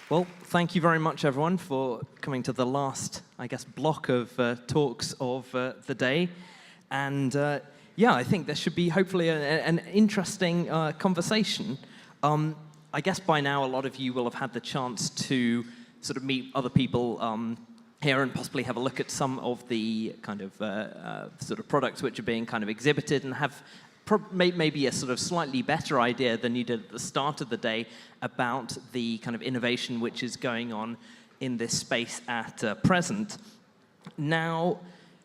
Well, thank you very much, everyone, for coming to the last, I guess, block of talks of the day. And yeah, I think there should be hopefully an interesting conversation. I guess by now a lot of you will have had the chance to sort of meet other people here and possibly have a look at some of the kind of sort of products which are being kind of exhibited and have maybe a sort of slightly better idea than you did at the start of the day about the kind of innovation which is going on in this space at present. Now,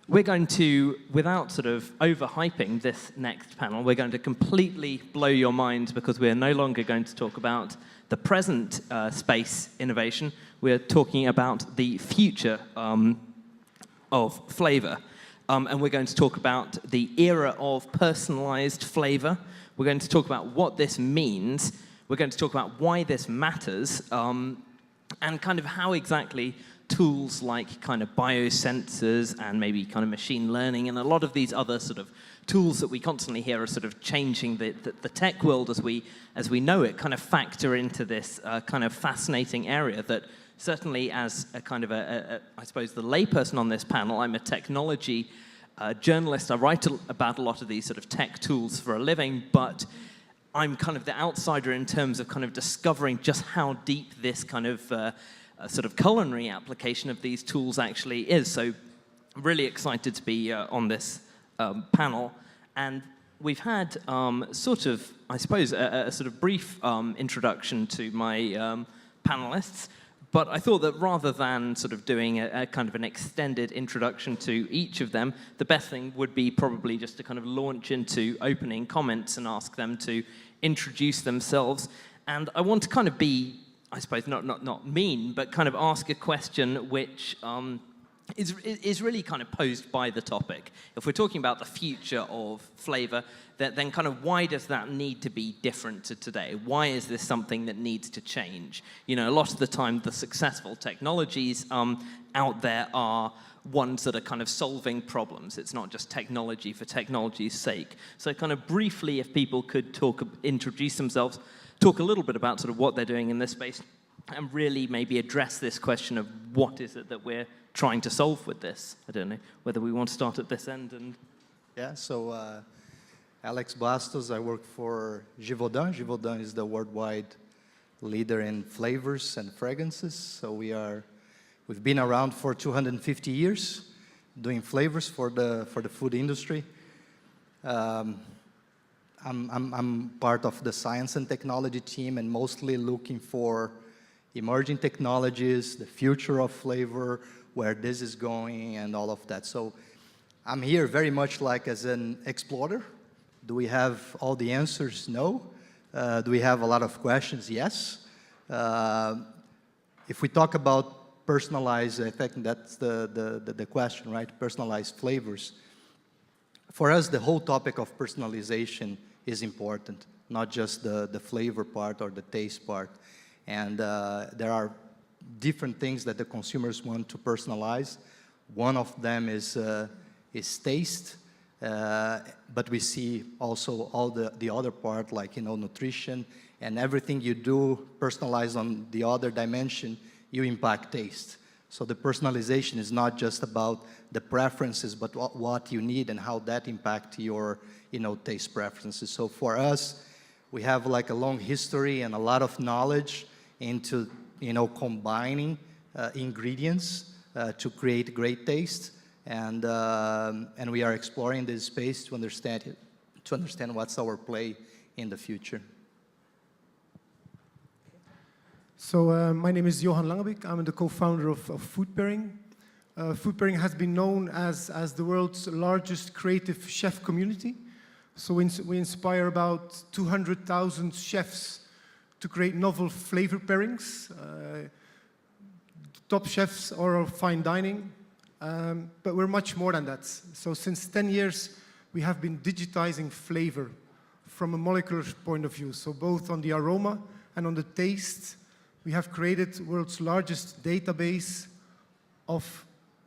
we're going to, without sort of overhyping this next panel, we're going to completely blow your minds because we're no longer going to talk about the present space innovation. We're talking about the future of flavor. And we're going to talk about the era of personalized flavor. We're going to talk about what this means. We're going to talk about why this matters, and kind of how exactly tools like kind of biosensors and maybe kind of machine learning and a lot of these other sort of tools that we constantly hear are sort of changing the tech world as we know it, kind of factor into this kind of fascinating area that certainly as a kind of I suppose the layperson on this panel, I'm a technology journalist. I write about a lot of these sort of tech tools for a living, but I'm kind of the outsider in terms of kind of discovering just how deep this kind of sort of culinary application of these tools actually is. So I'm really excited to be on this panel. And we've had sort of, I suppose, a sort of brief introduction to my panelists. But I thought that rather than sort of doing a kind of an extended introduction to each of them, the best thing would be probably just to kind of launch into opening comments and ask them to introduce themselves. And I want to kind of be, I suppose, not mean, but kind of ask a question which is really kind of posed by the topic. If we're talking about the future of flavor, then kind of why does that need to be different to today? Why is this something that needs to change? You know, a lot of the time the successful technologies out there are ones that are kind of solving problems. It's not just technology for technology's sake. So kind of briefly, if people could introduce themselves, talk a little bit about sort of what they're doing in this space, and really maybe address this question of what is it that we're trying to solve with this. I don't know whether we want to start at this end. And yeah, so Alex Bastos, I work for Givaudan. Givaudan is the worldwide leader in flavors and fragrances. So we've been around for 250 years doing flavors for the food industry. I'm part of the science and technology team and mostly looking for emerging technologies, the future of flavor, where this is going and all of that. So I'm here very much like as an explorer. Do we have all the answers? No. Do we have a lot of questions? Yes. If we talk about personalized, I think that's the question, right? Personalized flavors. For us, the whole topic of personalization is important, not just the flavor part or the taste part. And there are different things that the consumers want to personalize. One of them is taste, but we see also all the other part, like, you know, nutrition, and everything you do personalized on the other dimension, you impact taste. So the personalization is not just about the preferences, but what you need and how that impact your, you know, taste preferences. So for us, we have like a long history and a lot of knowledge into, you know, combining ingredients to create great taste, and we are exploring this space to understand what's our play in the future. So my name is Johan Langenbick. I'm the co-founder of FoodPairing. FoodPairing has been known as the world's largest creative chef community. So we inspire about 200,000 chefs to create novel flavor pairings, top chefs or fine dining, but we're much more than that. So since 10 years, we have been digitizing flavor from a molecular point of view. So both on the aroma and on the taste, we have created the world's largest database of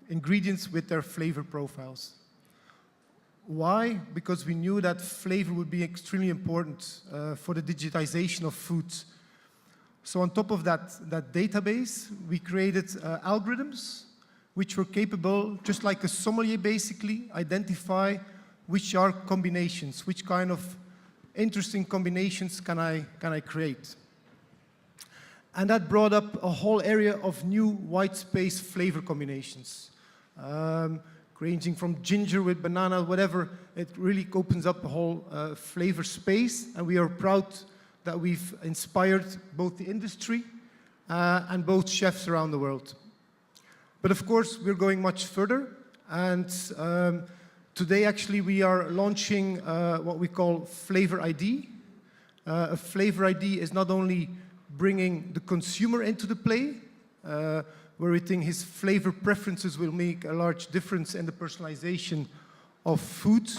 ingredients with their flavor profiles. Why? Because we knew that flavor would be extremely important for the digitization of food. So on top of that database, we created algorithms which were capable, just like a sommelier basically, identify which are combinations, which kind of interesting combinations can I create. And that brought up a whole area of new white space flavor combinations, ranging from ginger with banana, whatever. It really opens up a whole flavor space, and we are proud that we've inspired both the industry and both chefs around the world. But of course, we're going much further, and today actually we are launching what we call Flavor ID. A Flavor ID is not only bringing the consumer into the play, where we think his flavor preferences will make a large difference in the personalization of food,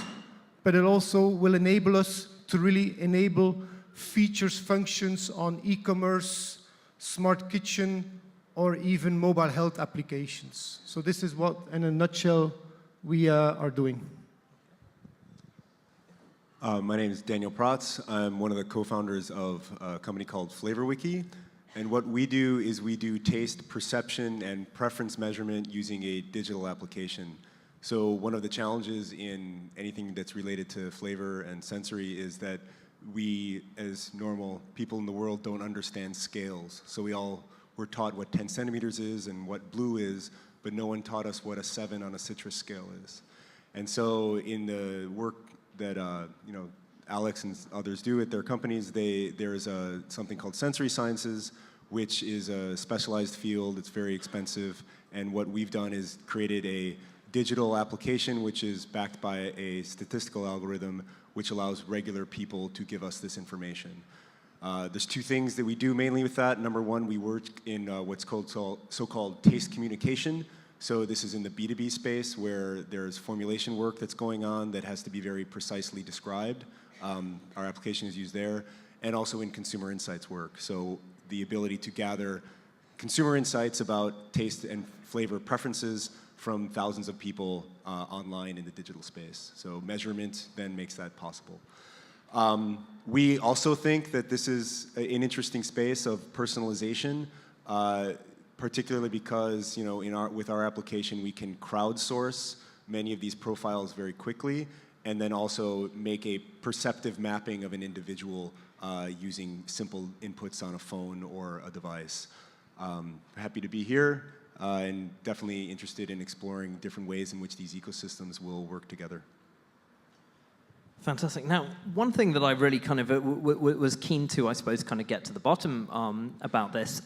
but it also will enable us to really enable features, functions on e-commerce, smart kitchen, or even mobile health applications. So this is what, in a nutshell, we are doing. My name is Daniel Protz. I'm one of the co-founders of a company called FlavorWiki. And what we do is we do taste perception and preference measurement using a digital application. So one of the challenges in anything that's related to flavor and sensory is that we, as normal people in the world, don't understand scales. So we're taught what 10 centimeters is and what blue is, but no one taught us what a 7 on a citrus scale is. And so in the work that Alex and others do at their companies, there's something called sensory sciences, which is a specialized field. It's very expensive. And what we've done is created a digital application which is backed by a statistical algorithm which allows regular people to give us this information. There's two things that we do mainly with that. Number one, we work in what's called so-called taste communication. So this is in the B2B space where there's formulation work that's going on that has to be very precisely described. Our application is used there, and also in consumer insights work. So the ability to gather consumer insights about taste and flavor preferences from thousands of people online in the digital space. So measurement then makes that possible. We also think that this is an interesting space of personalization, particularly because with our application we can crowdsource many of these profiles very quickly, and then also make a perceptive mapping of an individual using simple inputs on a phone or a device. Happy to be here and definitely interested in exploring different ways in which these ecosystems will work together. Fantastic. Now, one thing that I really kind of was keen to, I suppose, kind of get to the bottom about this,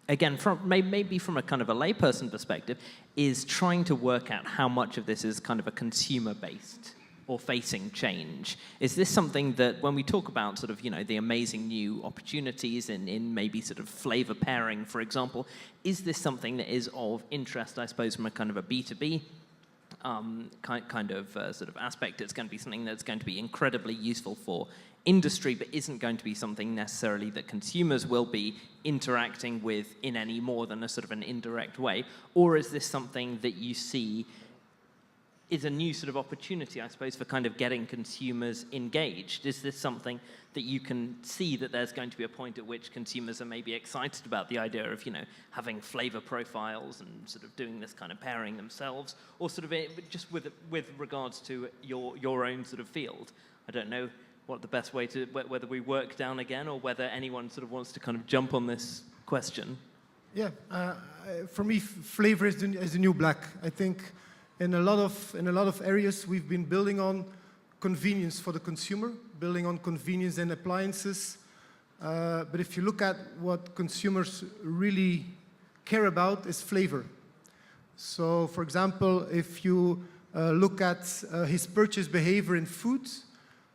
again, maybe from a kind of a layperson perspective, is trying to work out how much of this is kind of a consumer-based or facing change. Is this something that, when we talk about sort of, the amazing new opportunities in maybe sort of flavor pairing, for example, is this something that is of interest, I suppose, from a kind of a B2B kind of sort of aspect? It's going to be something that's going to be incredibly useful for industry, but isn't going to be something necessarily that consumers will be interacting with in any more than a sort of an indirect way? Or is this something that you see is a new sort of opportunity, I suppose, for kind of getting consumers engaged? Is this something that you can see that there's going to be a point at which consumers are maybe excited about the idea of, having flavor profiles and sort of doing this kind of pairing themselves, or sort of just with regards to your own sort of field? I don't know what the best way to, whether we work down again or whether anyone sort of wants to kind of jump on this question. Yeah, for me, flavor is the new black. I think in a lot of areas we've been building on convenience for the consumer, building on convenience in appliances. But if you look at what consumers really care about is flavor. So, for example, if you look at his purchase behavior in food,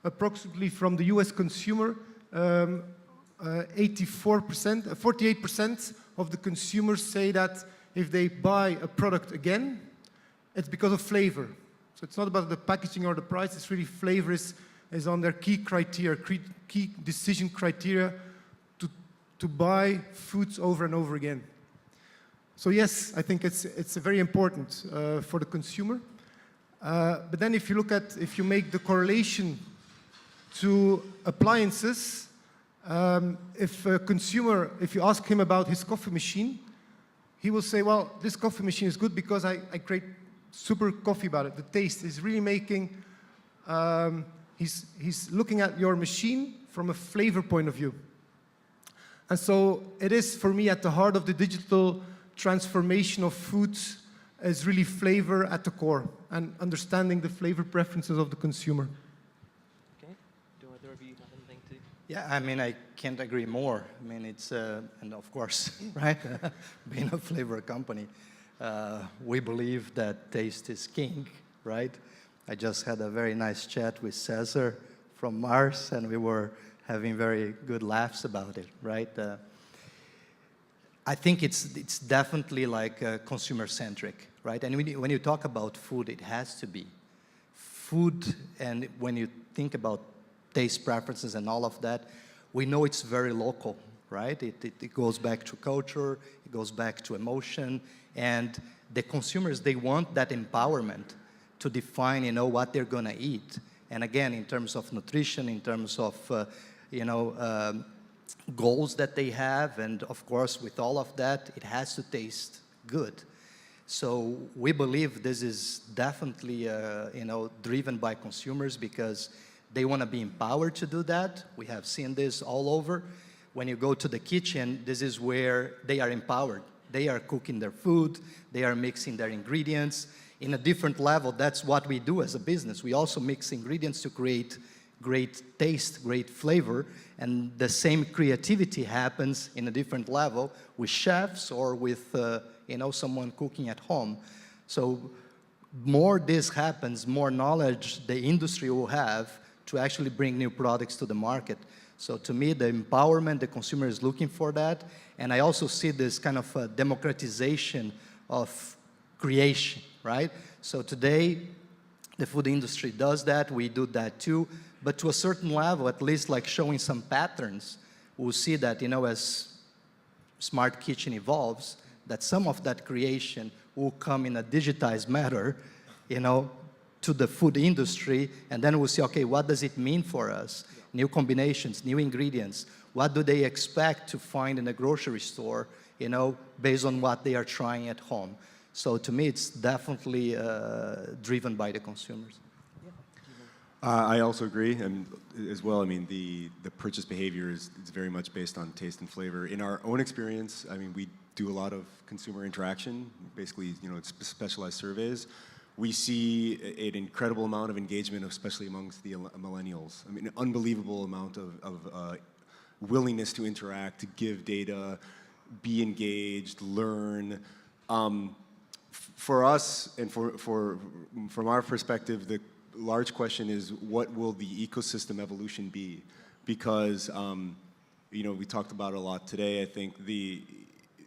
approximately from the US consumer, 48% of the consumers say that if they buy a product again, it's because of flavor. So it's not about the packaging or the price, it's really flavor is on their key criteria, key decision criteria to buy foods over and over again. So yes, I think it's very important for the consumer. But then if you make the correlation to appliances, If a consumer, if you ask him about his coffee machine, he will say, well, this coffee machine is good because I create super coffee about it. The taste is really making, he's looking at your machine from a flavor point of view. And so it is, for me, at the heart of the digital transformation of foods is really flavor at the core and understanding the flavor preferences of the consumer. Okay. Do either of you have anything to? Yeah, I mean, I can't agree more. I mean, it's, and of course, right, being a flavor company, we believe that taste is king, right? I just had a very nice chat with Cesar from Mars, and we were having very good laughs about it, right? I think it's definitely like consumer-centric, right? And when you talk about food, it has to be. Food, and when you think about taste preferences and all of that, we know it's very local, right? It goes back to culture, it goes back to emotion, and the consumers, they want that empowerment to define, you know, what they're gonna eat. And again, in terms of nutrition, in terms of, goals that they have, and of course, with all of that, it has to taste good. So we believe this is definitely, driven by consumers because they want to be empowered to do that. We have seen this all over. When you go to the kitchen, this is where they are empowered. They are cooking their food, they are mixing their ingredients. In a different level, that's what we do as a business. We also mix ingredients to create great taste, great flavor, and the same creativity happens in a different level with chefs or with someone cooking at home. So more this happens, more knowledge the industry will have to actually bring new products to the market. So to me, the empowerment, the consumer is looking for that, and I also see this kind of democratization of creation, right? So today, the food industry does that, we do that too, but to a certain level, at least like showing some patterns, we'll see that, as smart kitchen evolves, that some of that creation will come in a digitized manner, to the food industry, and then we'll see, okay, what does it mean for us? New combinations, new ingredients. What do they expect to find in a grocery store, based on what they are trying at home? So to me, it's definitely driven by the consumers. I also agree, and as well, I mean, the purchase behavior is very much based on taste and flavor. In our own experience, I mean, we do a lot of consumer interaction, basically, it's specialized surveys. We see an incredible amount of engagement, especially amongst the millennials. I mean, an unbelievable amount of willingness to interact, to give data, be engaged, learn. For us, and from our perspective, the large question is, what will the ecosystem evolution be? Because, we talked about it a lot today. I think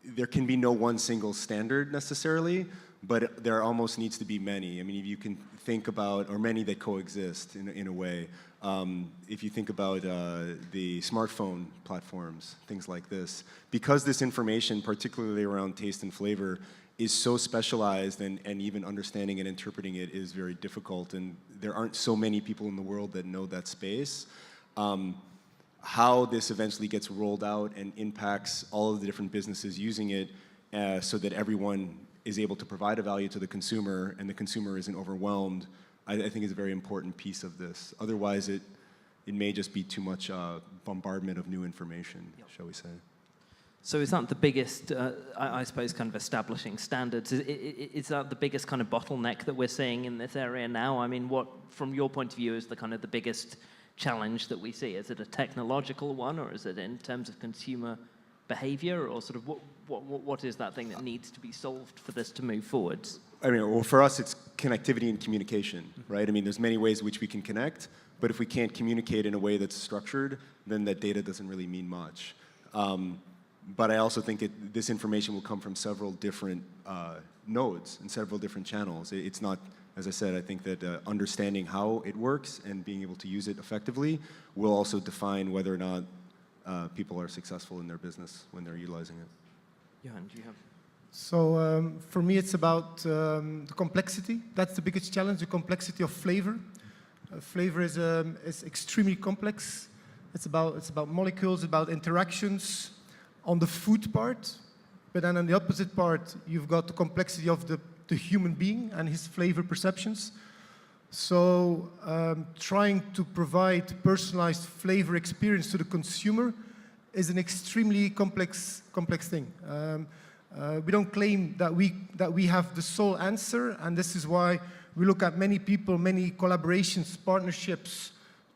there can be no one single standard necessarily, but there almost needs to be many. I mean, if you can think about, or many that coexist in a way. If you think about the smartphone platforms, things like this, because this information, particularly around taste and flavor, is so specialized, and even understanding and interpreting it is very difficult, and there aren't so many people in the world that know that space. How this eventually gets rolled out and impacts all of the different businesses using it so that everyone is able to provide a value to the consumer and the consumer isn't overwhelmed, I think is a very important piece of this. Otherwise, it may just be too much bombardment of new information, shall we say. So is that the biggest, I suppose, kind of establishing standards? Is that the biggest kind of bottleneck that we're seeing in this area now? I mean, what, from your point of view, is the kind of the biggest challenge that we see? Is it a technological one, or is it in terms of consumer behavior, or sort of what is that thing that needs to be solved for this to move forward? I mean, well, for us, it's connectivity and communication, right? I mean, there's many ways in which we can connect, but if we can't communicate in a way that's structured, then that data doesn't really mean much. But I also think this information will come from several different nodes and several different channels. It's not, as I said, I think that understanding how it works and being able to use it effectively will also define whether or not people are successful in their business when they're utilizing it. Johan, do you have? So for me, it's about the complexity. That's the biggest challenge, the complexity of flavor. Flavor is extremely complex. It's about molecules, about interactions on the food part. But then on the opposite part, you've got the complexity of the human being and his flavor perceptions. So trying to provide personalized flavor experience to the consumer is an extremely complex thing. We don't claim that we have the sole answer, and this is why we look at many people, many collaborations, partnerships,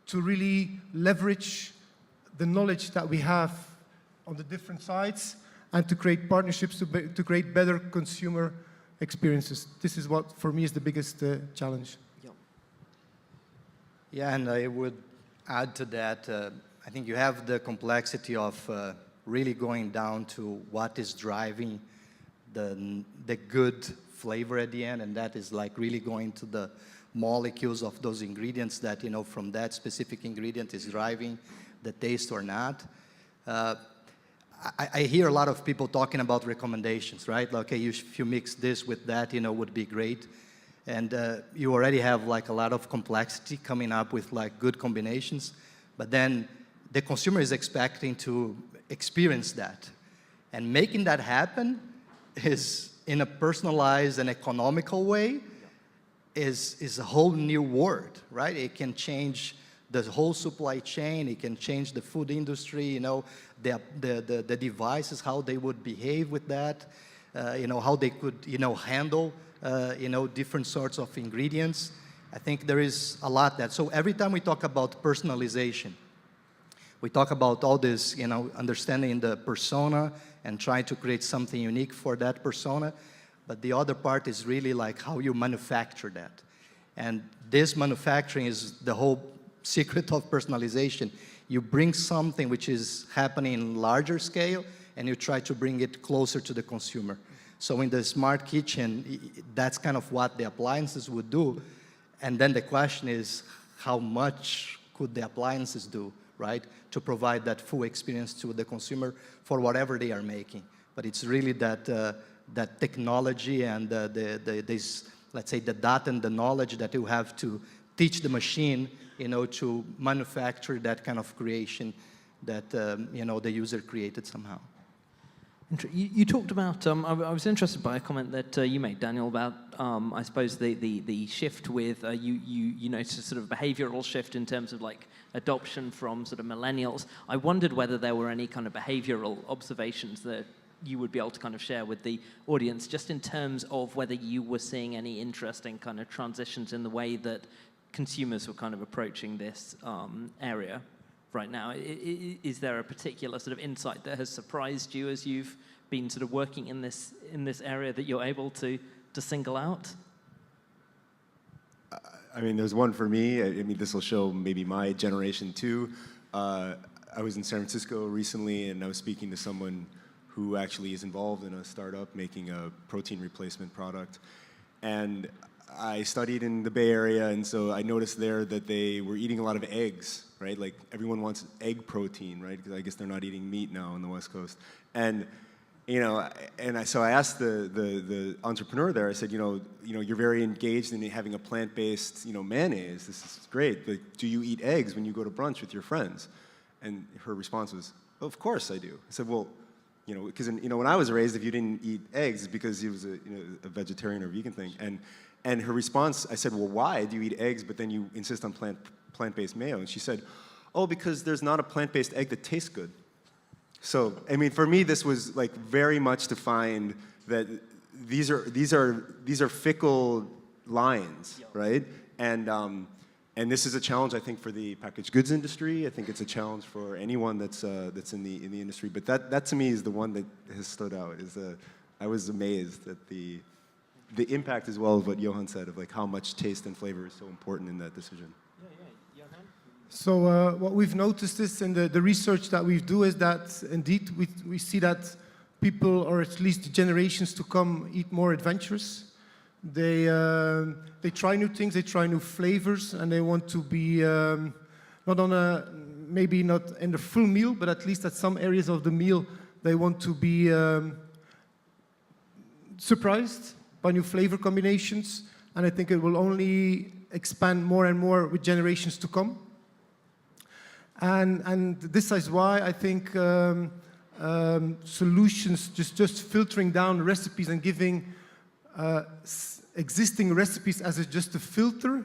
to really leverage the knowledge that we have on the different sides and to create partnerships to create better consumer experiences. This is what, for me, is the biggest challenge. Yeah, and I would add to that, I think you have the complexity of really going down to what is driving the good flavor at the end, and that is like really going to the molecules of those ingredients that, you know, from that specific ingredient is driving the taste or not. I hear a lot of people talking about recommendations, right? Like, okay, if you mix this with that, you know, would be great. And you already have like a lot of complexity coming up with like good combinations, but then the consumer is expecting to experience that. And making that happen is, in a personalized and economical way, is a whole new world, right? It can change the whole supply chain, it can change the food industry, you know, the devices, how they would behave with that, you know, how they could, you know, handle, you know, different sorts of ingredients. I think there is a lot that, so every time we talk about personalization, we talk about all this, you know, understanding the persona and trying to create something unique for that persona. But the other part is really like how you manufacture that. And this manufacturing is the whole secret of personalization. You bring something which is happening in larger scale, and you try to bring it closer to the consumer. So in the smart kitchen, that's kind of what the appliances would do. And then the question is, how much could the appliances do, right, to provide that full experience to the consumer for whatever they are making? But it's really that technology and this, let's say, the data and the knowledge that you have to teach the machine, you know, to manufacture that kind of creation that, you know, the user created somehow. You talked about, I was interested by a comment that you made, Daniel, about, I suppose, the shift with, you noticed a sort of behavioral shift in terms of like adoption from sort of millennials. I wondered whether there were any kind of behavioral observations that you would be able to kind of share with the audience, just in terms of whether you were seeing any interesting kind of transitions in the way that consumers were kind of approaching this area right now. Is there a particular sort of insight that has surprised you as you've been sort of working in this area that you're able to single out? I mean, there's one for me. I mean, this will show maybe my generation too. I was in San Francisco recently, and I was speaking to someone who actually is involved in a startup making a protein replacement product. And I studied in the Bay Area, and so I noticed there that they were eating a lot of eggs, right? Like, everyone wants egg protein, right? Because I guess they're not eating meat now on the West Coast. And, you know, so I asked the entrepreneur there, I said, you know, you're very engaged in having a plant-based, you know, mayonnaise. This is great, but do you eat eggs when you go to brunch with your friends? And her response was, oh, of course I do. I said, well, you know, because, you know, when I was raised, if you didn't eat eggs, it's because it was a vegetarian or vegan thing. And her response, I said, well, why do you eat eggs, but then you insist on plant-based mayo? And she said, oh, because there's not a plant-based egg that tastes good. So, I mean, for me, this was like very much to find that these are fickle lines, right? And this is a challenge, I think, for the packaged goods industry. I think it's a challenge for anyone that's in the industry. But that to me is the one that has stood out. I was amazed at the impact, as well as what Johan said, of like how much taste and flavor is so important in that decision. Johan? So what we've noticed is in the research that we do is that indeed we see that people, or at least generations to come, eat more adventurous. They try new things, they try new flavors, and they want to be not on maybe not in the full meal, but at least at some areas of the meal, they want to be surprised by new flavor combinations, and I think it will only expand more and more with generations to come. And this is why I think solutions, just filtering down recipes and giving existing recipes as just a filter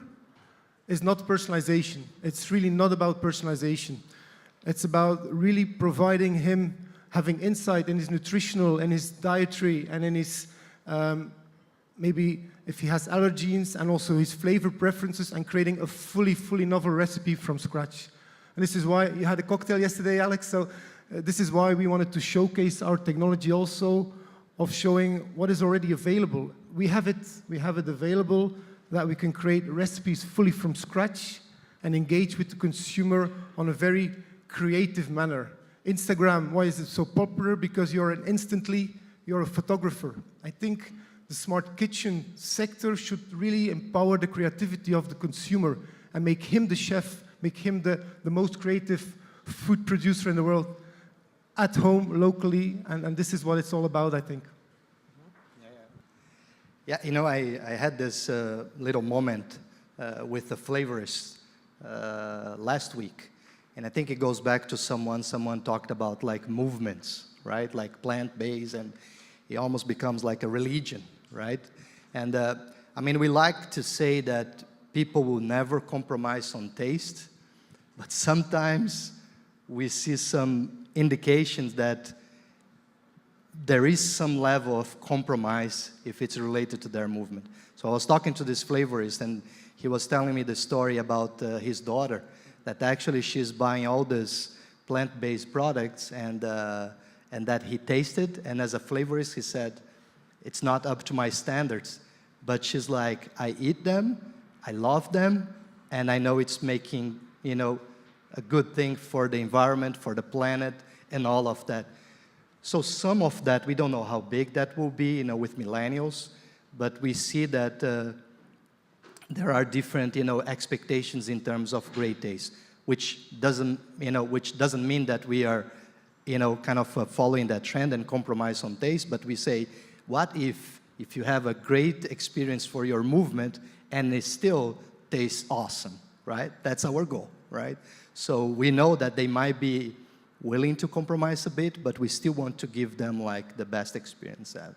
is not personalization. It's really not about personalization. It's about really providing him having insight in his nutritional and his dietary and in his maybe if he has allergens and also his flavor preferences and creating a fully novel recipe from scratch. And this is why you had a cocktail yesterday, Alex, so this is why we wanted to showcase our technology also of showing what is already available. We have it available that we can create recipes fully from scratch and engage with the consumer on a very creative manner. Instagram, why is it so popular? Because you're a photographer. I think the smart kitchen sector should really empower the creativity of the consumer and make him the chef, make him the most creative food producer in the world at home, locally, and this is what it's all about, I think. Yeah, you know, I had this little moment with the flavorist last week, and I think it goes back to someone talked about like movements, right? Like plant-based, and it almost becomes like a religion, right? And I mean, we like to say that people will never compromise on taste, but sometimes we see some indications that there is some level of compromise if it's related to their movement. So I was talking to this flavorist, and he was telling me the story about his daughter, that actually she's buying all these plant-based products and that he tasted, and as a flavorist, he said, it's not up to my standards, but she's like, I eat them, I love them, and I know it's making, you know, a good thing for the environment, for the planet, and all of that. So some of that, we don't know how big that will be, you know, with millennials, but we see that there are different, you know, expectations in terms of great taste, which doesn't mean that we are, you know, kind of following that trend and compromise on taste, but we say, what if you have a great experience for your movement and it still tastes awesome, right? That's our goal, right? So we know that they might be willing to compromise a bit, but we still want to give them like the best experience ever.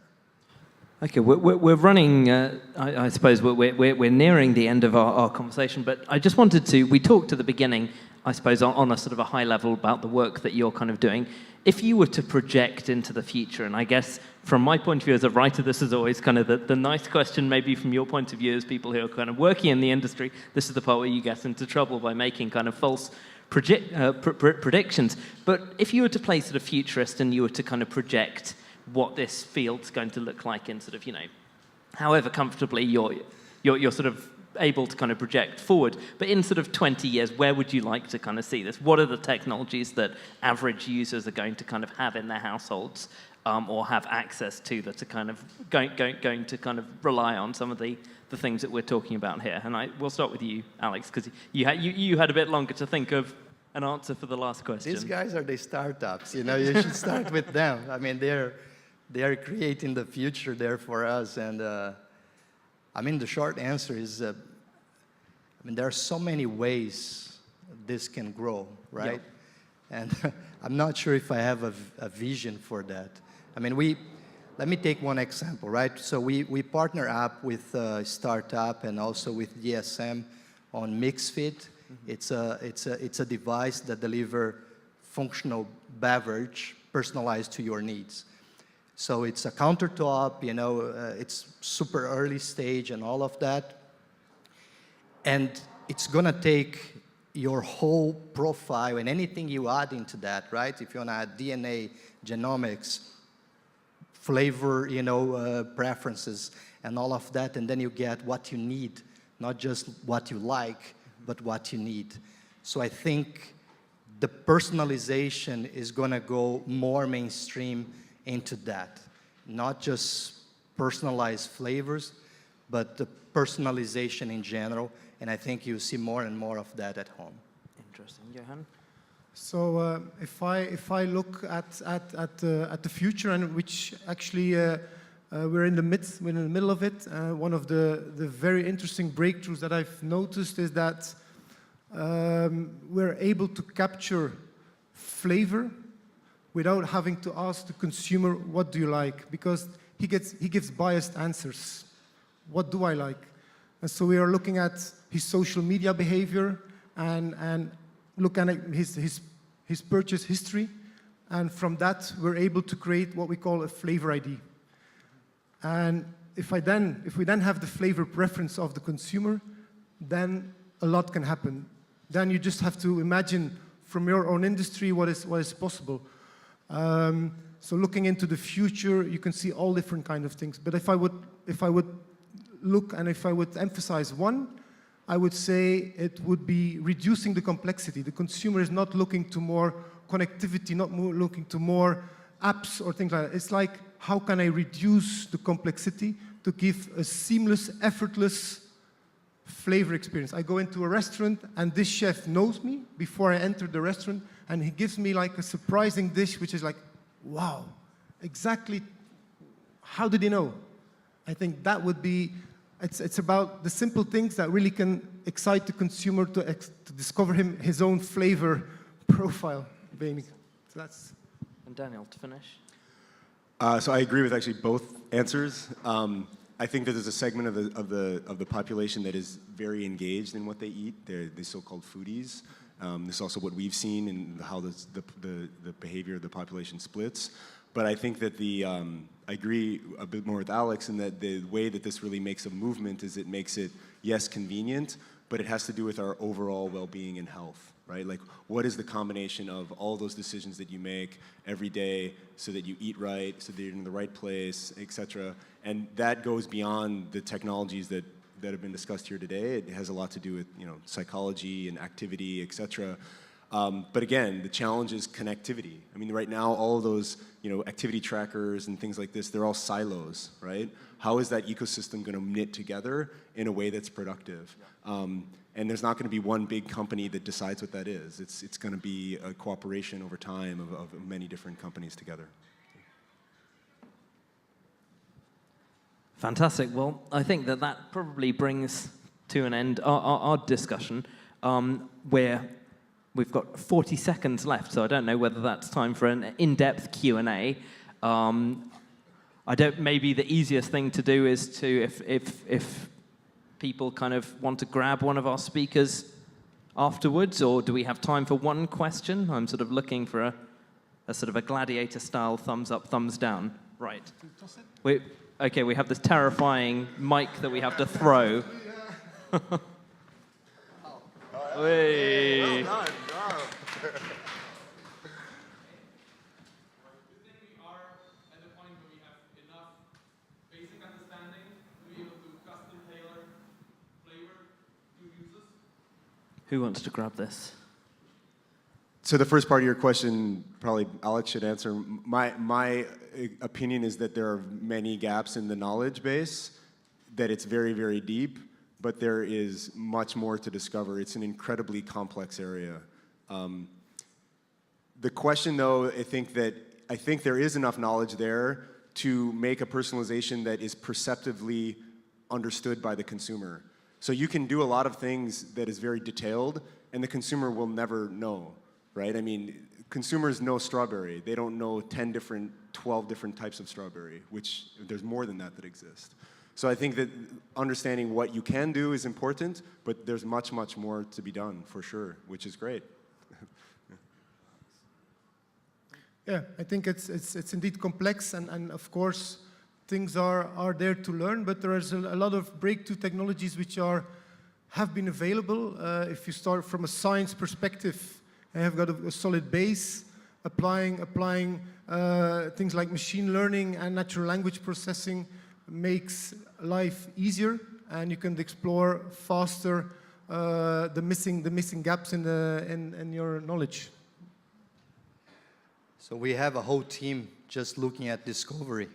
Okay, we're running, I suppose we're nearing the end of our conversation, but I just wanted to, we talked at the beginning, I suppose, on a sort of a high level about the work that you're kind of doing. If you were to project into the future, and I guess from my point of view as a writer, this is always kind of the nice question, maybe from your point of view as people who are kind of working in the industry, this is the part where you get into trouble by making kind of false predictions. But if you were to play sort of futurist and you were to kind of project what this field's going to look like in sort of, you know, however comfortably you're sort of able to kind of project forward, but in sort of 20 years, where would you like to kind of see this? What are the technologies that average users are going to kind of have in their households or have access to that are kind of going to kind of rely on some of the things that we're talking about here? And we'll start with you, Alex, because you had a bit longer to think of an answer for the last question. These guys are the startups, you know, you should start with them. I mean, they are creating the future there for us, and I mean, the short answer is, I mean, there are so many ways this can grow, right? Yeah. And I'm not sure if I have a vision for that. I mean, let me take one example, right? So we partner up with a startup and also with DSM on MixFit. Mm-hmm. It's a device that delivers functional beverage personalized to your needs. So it's a countertop, you know, it's super early stage and all of that. And it's gonna take your whole profile and anything you add into that, right? If you wanna add DNA, genomics, flavor, you know, preferences and all of that, and then you get what you need, not just what you like, but what you need. So I think the personalization is gonna go more mainstream into that, not just personalized flavors, but the personalization in general, and I think you'll see more and more of that at home. Interesting, Johan. So if I look at the future, and which actually we're in the middle of it, one of the very interesting breakthroughs that I've noticed is that we're able to capture flavor without having to ask the consumer, what do you like? Because he gives biased answers. What do I like? And so we are looking at his social media behavior and looking at his purchase history. And from that, we're able to create what we call a flavor ID. And if we then have the flavor preference of the consumer, then a lot can happen. Then you just have to imagine from your own industry what is possible. So looking into the future, you can see all different kind of things. But if I would look and if I would emphasize one, I would say it would be reducing the complexity. The consumer is not looking to more connectivity, not more looking to more apps or things like that. It's like, how can I reduce the complexity to give a seamless, effortless flavor experience? I go into a restaurant and this chef knows me before I enter the restaurant, and he gives me like a surprising dish, which is like, wow, exactly, how did he know? I think that would be, it's about the simple things that really can excite the consumer to discover his own flavor profile. So that's. And Daniel, to finish. So I agree with actually both answers. I think that there's a segment of the population that is very engaged in what they eat. They're the so-called foodies. This is also what we've seen in how the behavior of the population splits. But I think that I agree a bit more with Alex in that the way that this really makes a movement is it makes it, yes, convenient, but it has to do with our overall well-being and health, right? Like, what is the combination of all those decisions that you make every day so that you eat right, so that you're in the right place, et cetera? And that goes beyond the technologies that have been discussed here today. It has a lot to do with, psychology and activity, et cetera. But again, the challenge is connectivity. I mean, right now, all of those, activity trackers and things like this, they're all silos, right? How is that ecosystem going to knit together in a way that's productive? And there's not going to be one big company that decides what that is. It's going to be a cooperation over time of many different companies together. Fantastic. Well, I think that probably brings to an end our discussion, where we've got 40 seconds left, so I don't know whether that's time for an in-depth Q&A. Maybe the easiest thing to do is to, if people kind of want to grab one of our speakers afterwards, or do we have time for one question? I'm sort of looking for a sort of a gladiator-style thumbs up, thumbs down. Right. Okay, we have this terrifying mic that we have to throw. Hey. Well done. Wow. Who wants to grab this? So the first part of your question, probably Alex should answer. My opinion is that there are many gaps in the knowledge base, that it's very, very deep, but there is much more to discover. It's an incredibly complex area. The question, though, I think there is enough knowledge there to make a personalization that is perceptively understood by the consumer. So you can do a lot of things that is very detailed, and the consumer will never know, right? I mean, consumers know strawberry. They don't know 12 different types of strawberry, which there's more than that exist. So I think that understanding what you can do is important, but there's much, much more to be done, for sure, which is great. Yeah, I think it's indeed complex, and of course, things are there to learn, but there is a lot of breakthrough technologies which have been available. If you start from a science perspective, and have got a solid base, applying things like machine learning and natural language processing makes life easier, and you can explore faster the missing gaps in your knowledge. So we have a whole team just looking at discovery,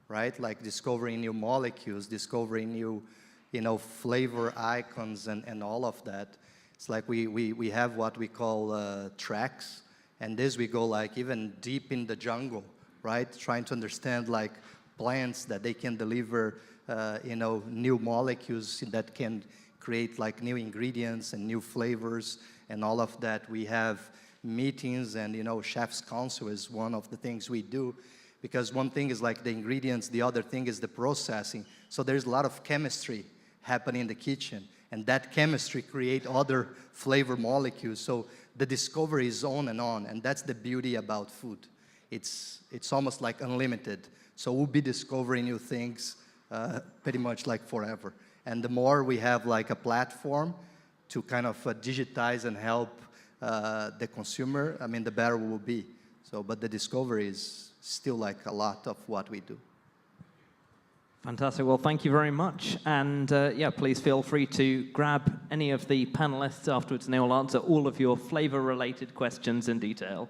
right? Like discovering new molecules, discovering new, flavor icons and all of that. It's like we have what we call tracks, and this we go like even deep in the jungle, right? Trying to understand like plants that they can deliver new molecules that can create like new ingredients and new flavors and all of that. We have meetings and, Chef's Council is one of the things we do, because one thing is like the ingredients, the other thing is the processing. So there's a lot of chemistry happening in the kitchen, and that chemistry create other flavor molecules. So the discovery is on, and that's the beauty about food. It's almost like unlimited. So we'll be discovering new things pretty much like forever. And the more we have like a platform to kind of digitize and help the consumer, the better we will be. So, but the discovery is still like a lot of what we do. Fantastic. Well, thank you very much. And please feel free to grab any of the panelists afterwards, and they will answer all of your flavor-related questions in detail.